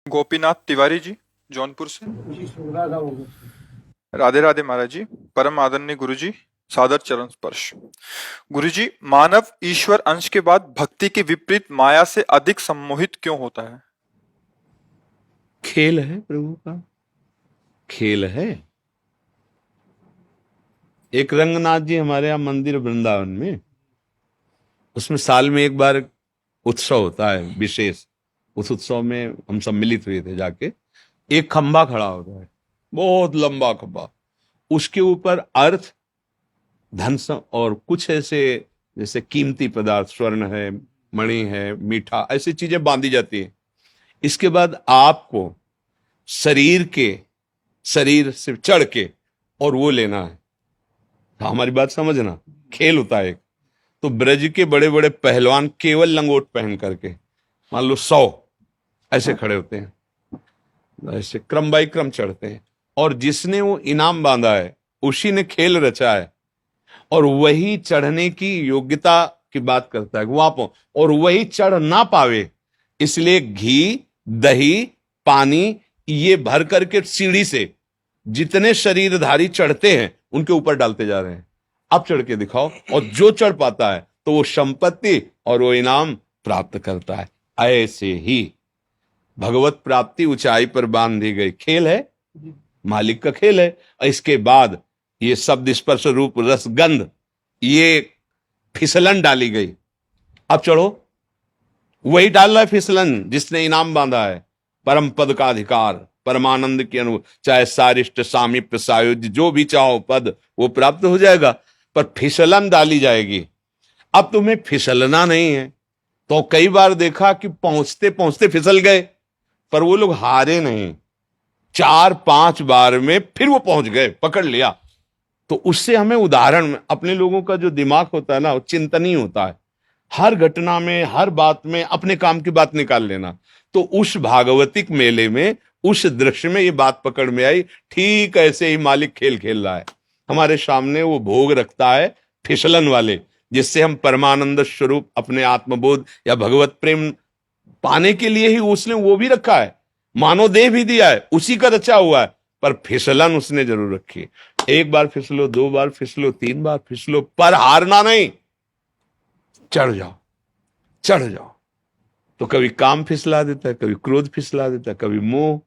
गोपीनाथ तिवारी जी जौनपुर से। जी सुना था वो। राधे राधे महाराज जी। परम आदरणीय गुरु जी, सादर चरण स्पर्श। गुरु जी, मानव ईश्वर अंश के बाद भक्ति के विपरीत माया से अधिक सम्मोहित क्यों होता है? खेल है प्रभु का, खेल है। एक रंगनाथ जी हमारे यहाँ मंदिर वृंदावन में, उसमें साल में एक बार उत्सव होता है विशेष। उस उत्सव में हम सब मिलित हुए थे जाके। एक खंभा खड़ा होता है, बहुत लंबा खंभा। उसके ऊपर अर्थ, धन और कुछ ऐसे जैसे कीमती पदार्थ, स्वर्ण है, मणि है, मीठा, ऐसी चीजें बांधी जाती है। इसके बाद आपको शरीर से चढ़ के और वो लेना है। हमारी बात समझना, खेल होता है एक। तो ब्रज के बड़े बड़े पहलवान केवल लंगोट पहन करके, मान लो 100 ऐसे खड़े होते हैं, ऐसे क्रम बाई क्रम चढ़ते हैं। और जिसने वो इनाम बांधा है उसी ने खेल रचा है, और वही चढ़ने की योग्यता की बात करता है वहां, और वही चढ़ ना पावे इसलिए घी, दही, पानी ये भर करके सीढ़ी से जितने शरीरधारी चढ़ते हैं उनके ऊपर डालते जा रहे हैं। अब चढ़ के दिखाओ, और जो चढ़ पाता है तो वो संपत्ति और वो इनाम प्राप्त करता है। ऐसे ही भगवत प्राप्ति ऊंचाई पर बांधी गई खेल है, मालिक का खेल है। इसके बाद ये शब्द, स्पर्श, रूप, रस, गंध, ये फिसलन डाली गई। अब चढ़ो, वही डाल रहा है फिसलन जिसने इनाम बांधा है। परम पद का अधिकार, परमानंद की अनुभव, चाहे सारिष्ट, सामीप्य, सायुज्य, जो भी चाहो पद वो प्राप्त हो जाएगा, पर फिसलन डाली जाएगी। अब तुम्हें फिसलना नहीं है तो कई बार देखा कि पहुंचते पहुंचते फिसल गए, पर वो लोग हारे नहीं। 4-5 बार में फिर वो पहुंच गए, पकड़ लिया। तो उससे हमें उदाहरण, अपने लोगों का जो दिमाग होता है ना, वो चिंतनीय होता है। हर घटना में, हर बात में अपने काम की बात निकाल लेना। तो उस भागवतिक मेले में, उस दृश्य में ये बात पकड़ में आई। ठीक ऐसे ही मालिक खेल खेल रहा है हमारे सामने। वो भोग रखता है फिसलन वाले, जिससे हम परमानंद स्वरूप अपने आत्मबोध या भगवत प्रेम पाने के लिए ही उसने वो भी रखा है। मानव देह भी दिया है, उसी का रचा हुआ है, पर फिसलन उसने जरूर रखी है। 1 बार फिसलो, 2 बार फिसलो, 3 बार फिसलो, पर हारना नहीं। चढ़ जाओ, चढ़ जाओ। तो कभी काम फिसला देता है, कभी क्रोध फिसला देता है, कभी मोह,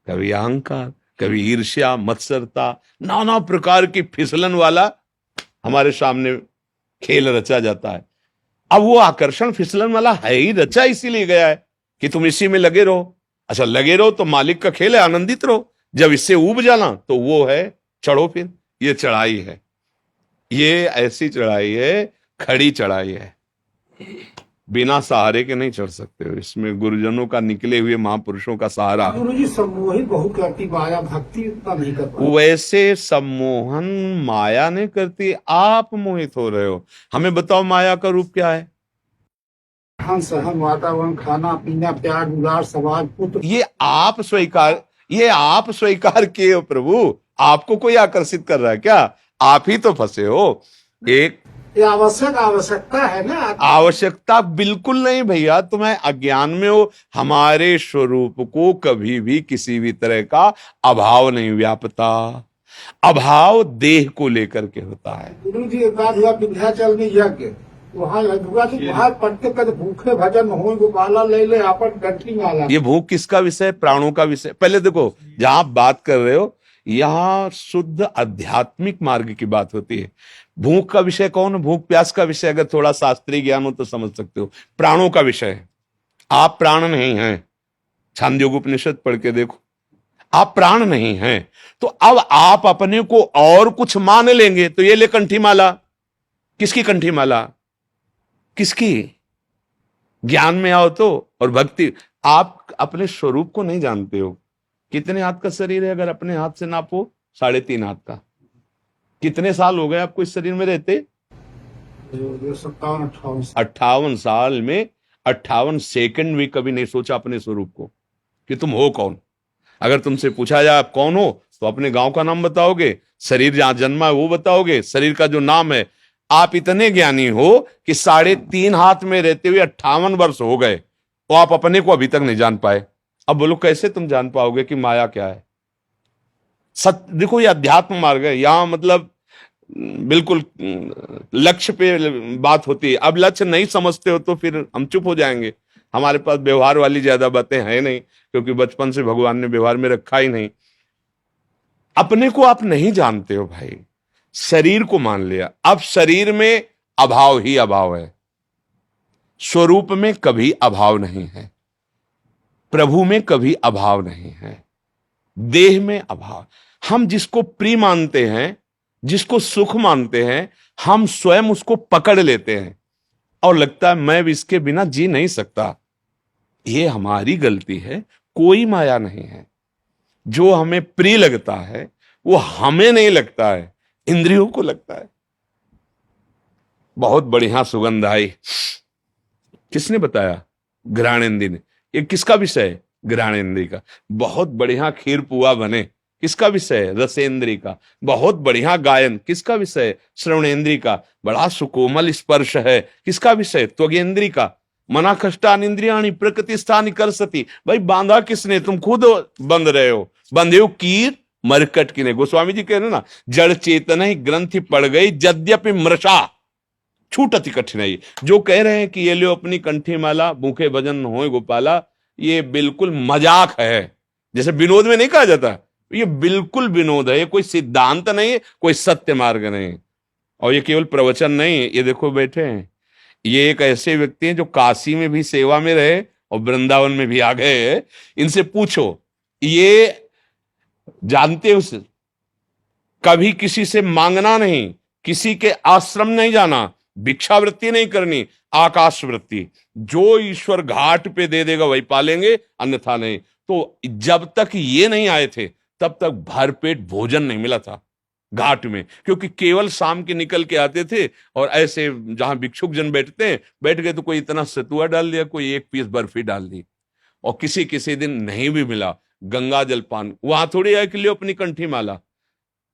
कभी अहंकार, कभी ईर्ष्या, मत्सरता, नाना प्रकार की फिसलन वाला हमारे सामने खेल रचा जाता है। अब वो आकर्षण फिसलन वाला है ही रचा इसीलिए गया है कि तुम इसी में लगे रहो। अच्छा, लगे रहो तो मालिक का खेल है, आनंदित रहो। जब इससे ऊब जाना तो वो है चढ़ो। फिर ये चढ़ाई है, ये ऐसी चढ़ाई है, खड़ी चढ़ाई है, बिना सहारे के नहीं चढ़ सकते हो। इसमें गुरुजनों का, निकले हुए महापुरुषों का सहारा। गुरु जी सम्मोहित बहुत करती माया, भक्ति उतना नहीं कर पाती। वैसे सम्मोहन माया नहीं करती, आप मोहित हो रहे हो। हमें बताओ माया का रूप क्या है? हम सहन, वातावरण, खाना पीना, प्यार, दुलार, समाज, पुत्र। ये आप स्वीकार किए हो प्रभु। आपको कोई आकर्षित कर रहा है क्या? आप ही तो फंसे हो। एक ये आवश्यकता है ना। आवश्यकता बिल्कुल नहीं भैया, तुम्हें अज्ञान में हो। हमारे स्वरूप को कभी भी किसी भी तरह का अभाव नहीं व्यापता। अभाव देह को लेकर के होता है। गुरु जी एक बात हुआ, विंध्याचल में यज्ञ, वहाँ लड़ुआ जी वहाँ पढ़ते कर भूखे भजन हो, गोपाला ले ले आपन कंठी माला। ये भूख किसका विषय? प्राणों का विषय। पहले देखो, जहां आप बात कर रहे हो यहां शुद्ध आध्यात्मिक मार्ग की बात होती है। भूख का विषय कौन? भूख प्यास का विषय अगर थोड़ा शास्त्रीय ज्ञान हो तो समझ सकते हो। प्राणों का विषय है। आप प्राण नहीं हैं, छांदोग्य उपनिषद पढ़ के देखो, आप प्राण नहीं हैं। तो अब आप अपने को और कुछ मान लेंगे तो ये ले कंठी माला। किसकी कंठी माला? किसकी? ज्ञान में आओ तो, और भक्ति। आप अपने स्वरूप को नहीं जानते हो। कितने हाथ का शरीर है? अगर अपने हाथ से नापो, 3.5 हाथ का। कितने साल हो गए आपको इस शरीर में रहते? 58 साल में 58 सेकंड भी कभी नहीं सोचा अपने स्वरूप को कि तुम हो कौन। अगर तुमसे पूछा जाए आप कौन हो, तो अपने गांव का नाम बताओगे, शरीर जहां जन्मा है वो बताओगे, शरीर का जो नाम है। आप इतने ज्ञानी हो कि 3.5 हाथ में रहते हुए 58 वर्ष हो गए, तो आप अपने को अभी तक नहीं जान पाए। अब बोलो कैसे तुम जान पाओगे कि माया क्या है? सत्य देखो, ये अध्यात्म मार्ग है। यहां मतलब बिल्कुल लक्ष्य पे बात होती है। अब लक्ष्य नहीं समझते हो तो फिर हम चुप हो जाएंगे। हमारे पास व्यवहार वाली ज्यादा बातें हैं नहीं, क्योंकि बचपन से भगवान ने व्यवहार में रखा ही नहीं। अपने को आप नहीं जानते हो भाई, शरीर को मान लिया। अब शरीर में अभाव ही अभाव है, स्वरूप में कभी अभाव नहीं है, प्रभु में कभी अभाव नहीं है, देह में अभाव। हम जिसको प्रिय मानते हैं, जिसको सुख मानते हैं, हम स्वयं उसको पकड़ लेते हैं और लगता है मैं भी इसके बिना जी नहीं सकता। ये हमारी गलती है, कोई माया नहीं है। जो हमें प्रिय लगता है वो हमें नहीं लगता है, इंद्रियों को लगता है। बहुत बढ़िया सुगंध आई, किसने बताया? घ्राणेंद्री ने। ये किसका विषय है? घ्राणेंद्री का। बहुत बढ़िया खीर पुआ बने, किसका विषय है? रसेंद्री का। बहुत बढ़िया गायन, किसका विषय है? श्रवणेंद्री का। बड़ा सुकोमल स्पर्श है, किसका विषय? त्वगेंद्री का। मना खष्टान इंद्रियाणी प्रकृति स्थान कर सती। भाई बांधा किसने? तुम खुद बंध रहे हो। बंधे हो कीर मरकट की ने। गोस्वामी जी कह रहे ना, जड़ चेतन ही ग्रंथि पड़ गई यद्यपि मृषा छूटति कठिनाई। जो कह रहे हैं कि ये लो अपनी कंठी माला, भूखे भजन होए गोपाला, ये बिल्कुल मजाक है। जैसे विनोद में नहीं कहा जाता, ये बिल्कुल विनोद है। ये कोई सिद्धांत नहीं है, कोई सत्य मार्ग नहीं है। और ये केवल प्रवचन नहीं है। ये देखो बैठे हैं, ये एक ऐसे व्यक्ति हैं जो काशी में भी सेवा में रहे और वृंदावन में भी आ गए। इनसे पूछो, ये जानते हो कभी किसी से मांगना नहीं, किसी के आश्रम नहीं जाना, भिक्षावृत्ति नहीं करनी, आकाश वृत्ति। जो ईश्वर घाट पे दे देगा वही पालेंगे, अन्यथा नहीं। तो जब तक ये नहीं आए थे तब तक भरपेट भोजन नहीं मिला था घाट में, क्योंकि केवल शाम के निकल के आते थे और ऐसे जहां भिक्षुक जन बैठते हैं, बैठ गए तो कोई इतना सतुआ डाल दिया, कोई एक पीस बर्फी डाल दी। और किसी किसी दिन नहीं भी मिला, गंगा जल पान। वहां थोड़ी आए कि लियो अपनी कंठी माला।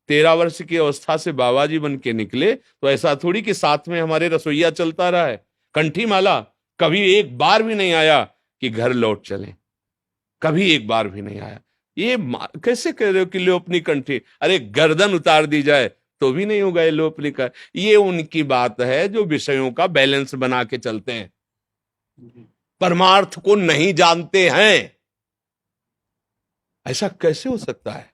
13 वर्ष की अवस्था से बाबा जी बन के निकले तो ऐसा थोड़ी कि साथ में हमारे रसोईया चलता रहा है। कंठी माला कभी एक बार भी नहीं आया कि घर लौट चले, कभी एक बार भी नहीं आया। ये कैसे कह रहे हो कि लो अपनी कंठी? अरे गर्दन उतार दी जाए तो भी नहीं होगा ये लो अपनी का। ये उनकी बात है जो विषयों का बैलेंस बना के चलते हैं, परमार्थ को नहीं जानते हैं। ऐसा कैसे हो सकता है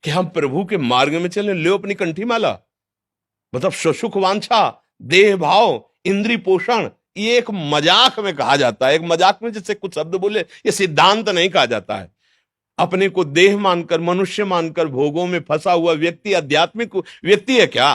कि हम प्रभु के मार्ग में चले? लो अपनी कंठी माला मतलब सुख वांछा, देह भाव, इंद्री पोषण, ये एक मजाक में कहा जाता है। एक मजाक में जैसे कुछ शब्द बोले, ये सिद्धांत नहीं कहा जाता है। अपने को देह मानकर, मनुष्य मानकर भोगों में फंसा हुआ व्यक्ति आध्यात्मिक व्यक्ति है क्या?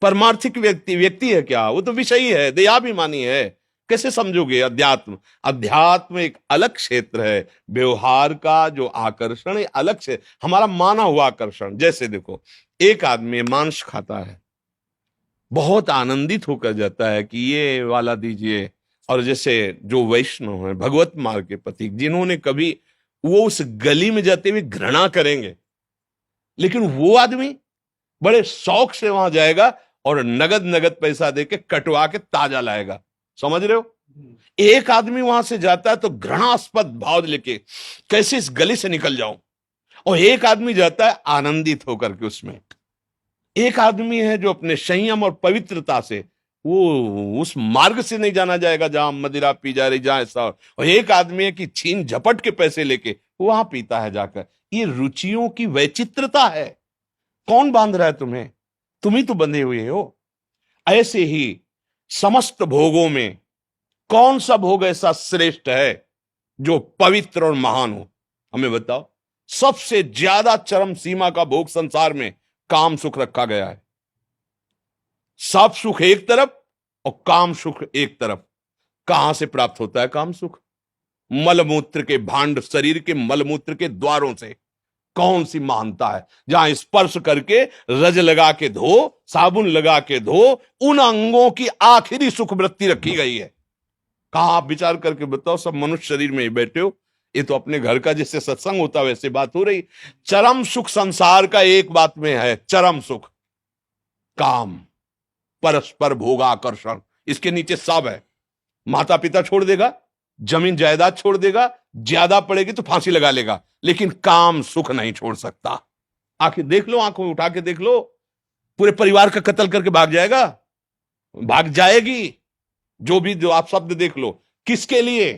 परमार्थिक व्यक्ति है क्या? वो तो विषयी है, देहाभिमानी है। कैसे समझोगे? अध्यात्म, अध्यात्म एक अलग क्षेत्र है। व्यवहार का जो आकर्षण है अलग से, हमारा माना हुआ आकर्षण। जैसे देखो, एक आदमी मांस खाता है, बहुत आनंदित होकर जाता है कि ये वाला दीजिए। और जैसे जो वैष्णव है, भगवत मार्ग के पथिक, जिन्होंने कभी, वो उस गली में जाते हुए घृणा करेंगे, लेकिन वो आदमी बड़े शौक से वहां जाएगा और नगद नगद पैसा देके कटवा के ताजा लाएगा। समझ रहे हो? एक आदमी वहां से जाता है तो घृणास्पद भाव लेके, कैसे इस गली से निकल जाऊं। और एक आदमी जाता है आनंदित होकर के उसमें। एक आदमी है जो अपने संयम और पवित्रता से, वो उस मार्ग से नहीं जाना जाएगा जहां मदिरा पी जा रही, जहां ऐसा। और एक आदमी है कि छीन झपट के पैसे लेके वहां पीता है जाकर। ये रुचियों की वैचित्रता है। कौन बांध रहा है तुम्हें? तुम ही तो बंधे हुए हो। ऐसे ही समस्त भोगों में कौन सा भोग ऐसा श्रेष्ठ है जो पवित्र और महान हो? हमें बताओ। सबसे ज्यादा चरम सीमा का भोग संसार में काम सुख रखा गया है। सब सुख एक तरफ और काम सुख एक तरफ। कहां से प्राप्त होता है काम सुख? मलमूत्र के भांड, शरीर के मलमूत्र के द्वारों से। कौन सी महानता है जहां स्पर्श करके रज लगा के धो, साबुन लगा के धो, उन अंगों की आखिरी सुख वृत्ति रखी गई है। कहां? आप विचार करके बताओ। सब मनुष्य शरीर में ही बैठे हो, ये तो अपने घर का जैसे सत्संग होता है वैसे बात हो रही। चरम सुख संसार का एक बात में है, चरम सुख काम, परस्पर भोगाकर्षण। इसके नीचे सब है। माता पिता छोड़ देगा, जमीन जायदाद छोड़ देगा, ज्यादा पड़ेगी तो फांसी लगा लेगा, लेकिन काम सुख नहीं छोड़ सकता। आखिर देख लो, आंखों में उठा के देख लो, पूरे परिवार का कत्ल करके भाग जाएगा, भाग जाएगी। जो आप शब्द देख लो, किसके लिए?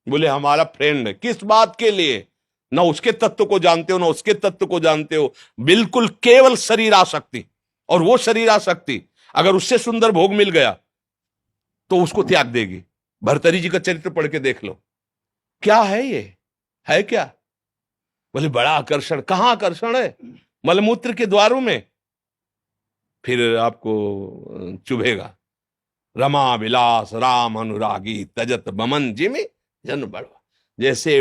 बोले हमारा फ्रेंड है। किस बात के लिए? ना उसके तत्व को जानते हो, ना उसके तत्व को जानते हो, बिल्कुल केवल शरीर आसक्ति। और वो शरीर आसक्ति अगर उससे सुंदर भोग मिल गया तो उसको त्याग देगी। भर्तरी जी का चरित्र पढ़ के देख लो, क्या है ये, है क्या? बोले बड़ा आकर्षण। कहां आकर्षण है? मलमूत्र के द्वारों में। फिर आपको चुभेगा। रमा विलास राम अनुरागी तजत बमन जिमि जन बड़वा। जैसे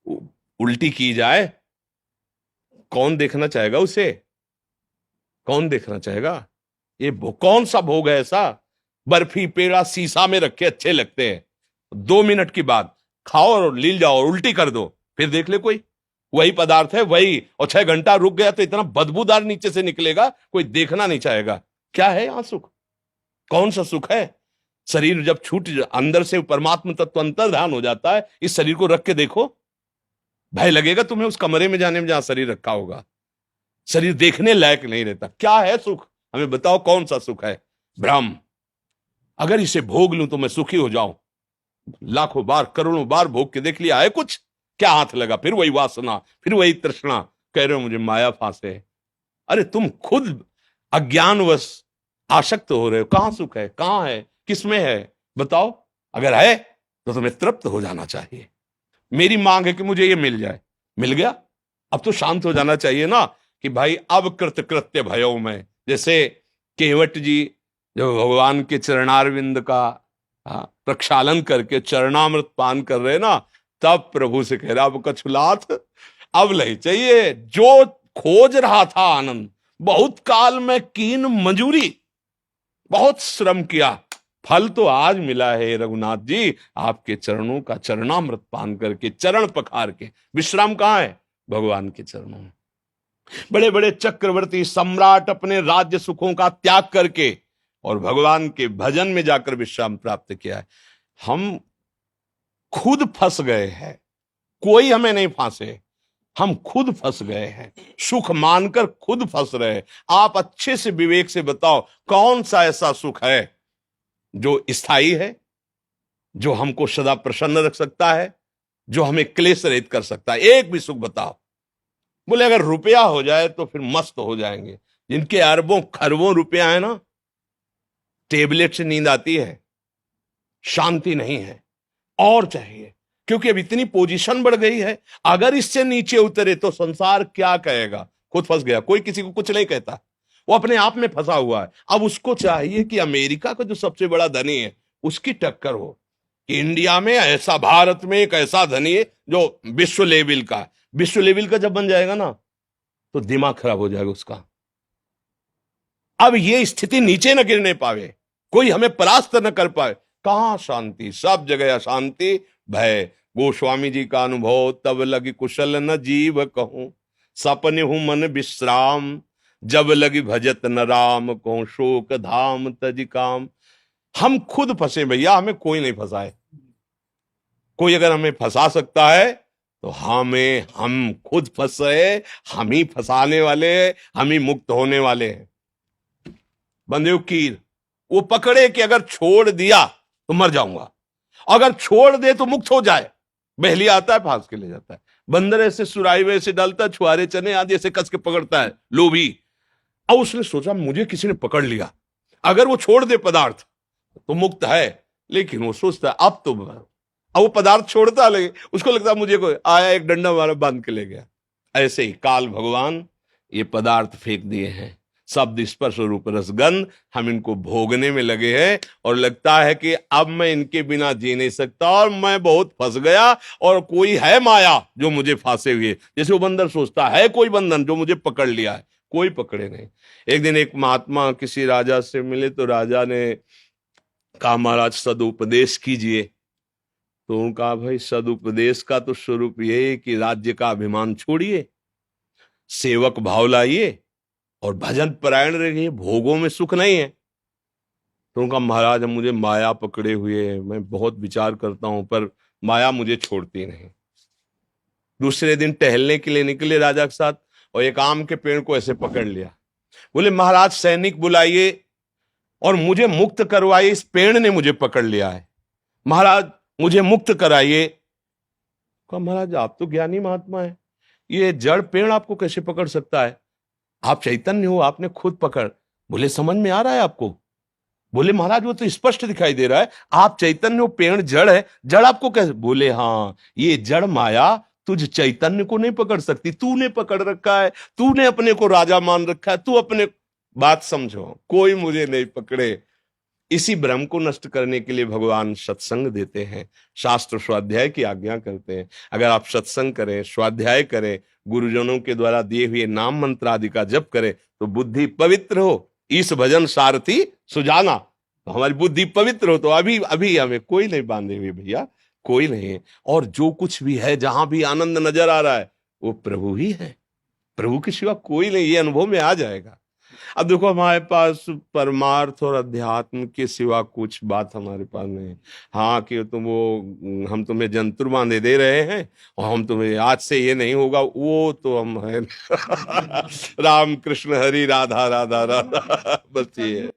उल्टी की जाए, कौन देखना चाहेगा उसे? कौन देखना चाहेगा? ये कौन सा भोग है ऐसा? बर्फी पेड़ा शीशा में रखे अच्छे लगते हैं, 2 मिनट की बाद खाओ और लील जाओ और उल्टी कर दो, फिर देख ले कोई। वही पदार्थ है वही, और 6 घंटा रुक गया तो इतना बदबूदार नीचे से निकलेगा, कोई देखना नहीं चाहेगा। क्या है यहां सुख? कौन सा सुख है? शरीर जब छूट अंदर से परमात्मा तत्व अंतर्धान हो जाता है, इस शरीर को रख के देखो, भय लगेगा तुम्हें उस कमरे में जाने में जहां शरीर रखा होगा। शरीर देखने लायक नहीं रहता। क्या है सुख? हमें बताओ कौन सा सुख है? भ्रम। अगर इसे भोग लूं तो मैं सुखी हो जाऊं। लाखों बार करोड़ों बार भोग के देख लिया है, कुछ क्या हाथ लगा? फिर वही वासना, फिर वही तृष्णा। कह रहे हो मुझे माया फांसे। अरे तुम खुद अज्ञानवश आसक्त हो रहे हो। कहां सुख है? कहां है? किसमें है? बताओ। अगर है तो तुम्हें तृप्त हो जाना चाहिए। मेरी मांग है कि मुझे ये मिल जाए। मिल गया, अब तो शांत हो जाना चाहिए ना कि भाई अब कृत कृत्य भयो में। जैसे केवट जी जो भगवान के चरणारविंद का प्रक्षालन करके चरणामृत पान कर रहे ना, तब प्रभु से कह रहा अब कछुलाथ अब नहीं चाहिए। जो खोज रहा था आनंद, बहुत काल में कीन मंजूरी, बहुत श्रम किया, फल तो आज मिला है रघुनाथ जी, आपके चरणों का चरणामृत पान करके, चरण पखार के। विश्राम कहां है? भगवान के चरणों में। बड़े बड़े चक्रवर्ती सम्राट अपने राज्य सुखों का त्याग करके और भगवान के भजन में जाकर विश्राम प्राप्त किया है। हम खुद फंस गए हैं, कोई हमें नहीं फांसे, हम खुद फंस गए हैं। सुख मानकर खुद फंस रहे। आप अच्छे से विवेक से बताओ कौन सा ऐसा सुख है जो स्थायी है, जो हमको सदा प्रसन्न रख सकता है, जो हमें क्लेश रहित कर सकता है? एक भी सुख बताओ। बोले अगर रुपया हो जाए तो फिर मस्त हो जाएंगे। जिनके अरबों खरबों रुपया है ना, टेबलेट से नींद आती है, शांति नहीं है, और चाहिए। क्योंकि अब इतनी पोजीशन बढ़ गई है, अगर इससे नीचे उतरे तो संसार क्या कहेगा? खुद फंस गया, कोई किसी को कुछ नहीं कहता, वो अपने आप में फंसा हुआ है। अब उसको चाहिए कि अमेरिका का जो सबसे बड़ा धनी है उसकी टक्कर हो, कि इंडिया में ऐसा, भारत में एक ऐसा धनी है जो विश्व लेवल का। विश्व लेवल का जब बन जाएगा ना तो दिमाग खराब हो जाएगा उसका। अब ये स्थिति नीचे न गिरने पावे, कोई हमें परास्त न कर पाए। कहां शांति? सब जगह अशांति, भय। गोस्वामी जी का अनुभव, तब लगी कुशल न जीव कहूं, सपने हूं मन विश्राम, जब लगी भजत न राम कहूं, शोक धाम तज काम। हम खुद फंसे भैया, हमें कोई नहीं फंसाए। कोई अगर हमें फंसा सकता है तो हम खुद फंसे, हम ही फंसाने वाले, हम ही मुक्त होने वाले हैं। बंदे कीर वो पकड़े कि अगर छोड़ दिया तो मर जाऊंगा, अगर छोड़ दे तो मुक्त हो जाए। बहलिया आता है, फांस के ले जाता है। बंदर ऐसे सुराई वैसे डालता है, छुआरे चने आदि ऐसे कस के पकड़ता है, लोभी। अब उसने सोचा मुझे किसी ने पकड़ लिया, अगर वो छोड़ दे पदार्थ तो मुक्त है। लेकिन वो सोचता है अब वो पदार्थ छोड़ता लगे, उसको लगता है मुझे कोई आया एक डंडा मारा बांध के ले गया। ऐसे ही काल भगवान ये पदार्थ फेंक दिए हैं, शब्द स्पर्श रूप रसगंध, हम इनको भोगने में लगे हैं और लगता है कि अब मैं इनके बिना जी नहीं सकता और मैं बहुत फंस गया और कोई है माया जो मुझे फांसे हुए। जैसे वो बंदर सोचता है कोई बंधन जो मुझे पकड़ लिया है, कोई पकड़े नहीं। एक दिन एक महात्मा किसी राजा से मिले तो राजा ने कहा महाराज सदुपदेश कीजिए। तो उन्होंने कहा भाई सदुपदेश का तो स्वरूप ये है कि राज्य का अभिमान छोड़िए, सेवक भाव लाइए और भजन परायण रहिए, भोगों में सुख नहीं है। तो उनका महाराज मुझे माया पकड़े हुए है, मैं बहुत विचार करता हूं पर माया मुझे छोड़ती नहीं। दूसरे दिन टहलने के लिए निकले राजा के साथ, और एक आम के पेड़ को ऐसे पकड़ लिया। बोले महाराज सैनिक बुलाइए और मुझे मुक्त करवाइए, इस पेड़ ने मुझे पकड़ लिया है, महाराज मुझे मुक्त कराइए। कहा महाराज आप तो ज्ञानी महात्मा है, ये जड़ पेड़ आपको कैसे पकड़ सकता है? आप चैतन्य हो, आपने खुद पकड़। बोले समझ में आ रहा है आपको? बोले महाराज वो तो स्पष्ट दिखाई दे रहा है, आप चैतन्य हो, पेड़ जड़ है, जड़ आपको कैसे? बोले हाँ, ये जड़ माया तुझ चैतन्य को नहीं पकड़ सकती, तूने पकड़ रखा है, तूने अपने को राजा मान रखा है, तू अपने। बात समझो, कोई मुझे नहीं पकड़े। इसी भ्रम को नष्ट करने के लिए भगवान सत्संग देते हैं, शास्त्र स्वाध्याय की आज्ञा करते हैं। अगर आप सत्संग करें, स्वाध्याय करें, गुरुजनों के द्वारा दिए हुए नाम मंत्र आदि का जप करें, तो बुद्धि पवित्र हो, इस भजन सारथी सुजाना, तो हमारी बुद्धि पवित्र हो, तो अभी अभी हमें कोई नहीं बांधे हुए भैया, कोई नहीं है। और जो कुछ भी है, जहां भी आनंद नजर आ रहा है, वो प्रभु ही है, प्रभु के सिवा कोई नहीं, ये अनुभव में आ जाएगा। अब देखो हमारे पास परमार्थ और अध्यात्म के सिवा कुछ बात हमारे पास नहीं। हाँ कि तुम वो हम तुम्हें जंतुर बांधे दे रहे हैं और हम तुम्हें आज से ये नहीं होगा, वो तो हम है राम कृष्ण हरि राधा राधा राधा, बस ये है।